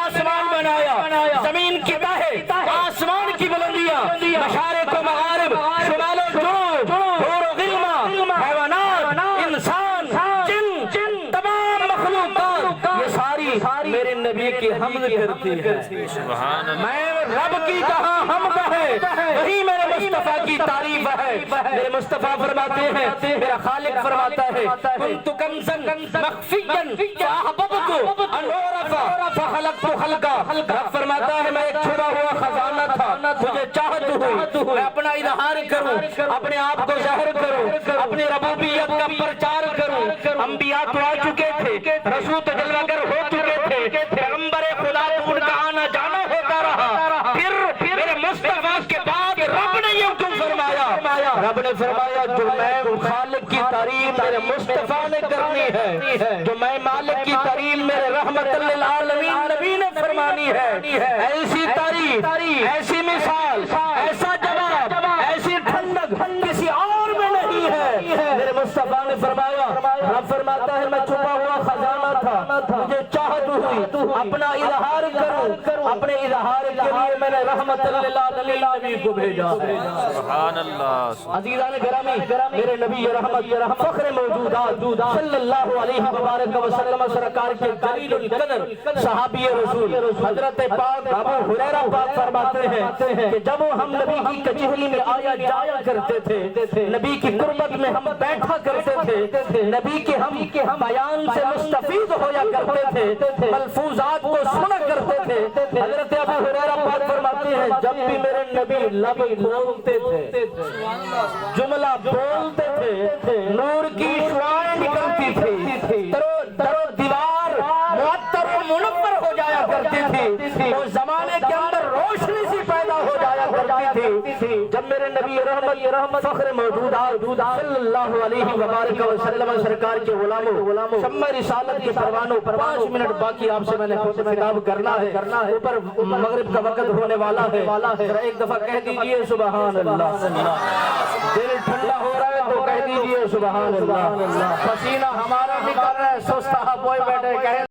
آسمان بنایا، زمین کی تہے، آسمان کی بلندیاں، مشارق و مغارب، شمال و جنوب، حور و غلمہ، حیوانات، انسان، جن، تمام مخلوقات، یہ ساری میرے نبی کی حمد کرتی ہے۔ میں رب کی کہاں حمد ہے، وہی میرے مصطفیٰ کی تعریف ہے۔ میرے مصطفیٰ فرماتے ہیں، میرا خالق فرماتا ہے، کنت کنزن مخفیاً فاحببت ان اعرف فخلقت خلقا۔ رب فرماتا ہے میں ایک چھپا ہوا خزانہ تھا، مجھے چاہت ہوئی میں اپنا اظہار کروں، اپنے آپ کو ظاہر کروں، اپنی ربوبیت کا پرچار کروں۔ انبیاء تو آ چکے تھے، رسول تو جلوہ گر ہو چکے تھے، پیغمبر خدا تو ان کا آنا جانا ہوتا رہا۔ پھر میرے مصطفیٰ کے بعد رب نے یہ حکم فرمایا، رب نے فرمایا جو میں خالق کی تعریف میرے مصطفیٰ نے کرنی ہے، جو میں مالک کی تعریف میرے رحمت للعالمین نبی نے فرمانی ہے۔ ایسی تعریف، ایسی مثال، ایسا جواب، ایسی ٹھنڈک کسی اور میں نہیں ہے۔ میرے مصطفیٰ نے فرمایا، رب فرماتا ہے میں چھپا ہوا خزانہ تھا، مجھے چاہت ہوئی اپنا اظہار کروں، اپنے اظہار کے لیے میں نے رحمت للعالمین نبی کو بھیجا ہے۔ سبحان اللہ۔ عزیزان گرامی، میرے نبی رحمت فخر موجودات صلی اللہ علیہ وبارک وسلم سرکار کے جلیل القدر صحابی رسول حضرت پاک ابو ہریرہ پاک فرماتے ہیں کہ جب ہم نبی کی کچہری میں آیا جایا کرتے تھے، نبی کی قربت میں ہم بیٹھا کرتے تھے، نبی کے ہم بیان سے مستفید ہویا کرتے تھے، ملفوظات کو سنا کرتے تھے۔ حضرت ابو ہریرہ پاک فرماتے ہیں جب بھی میرے نبی لب کھولتے تھے، جملہ بولتے تھے، نور کی شعاعیں نکلتی تھی، در و دیوار معطر و منور ہو جایا کرتی تھی، اس زمانے کے اندر روشنی سی پیدا ہو جایا کرتی تھی۔ جب میرے نبی رحمت فخر موجودات صلی اللہ علیہ وبارک وسلم سرکار کے غلاموں شمع رسالت کے پروانوں 5 منٹ باقی آپ سے میں نے خطاب کرنا ہے، اوپر مغرب کا وقت ہونے والا ہے، ذرا ایک دفعہ کہہ دیجئے سبحان اللہ۔ دل ٹھنڈا ہو رہا ہے تو کہہ دیجئے سبحان اللہ۔ پسینہ ہمارا بھی کر رہا ہے، سستا ہوئے بیٹھے کہہ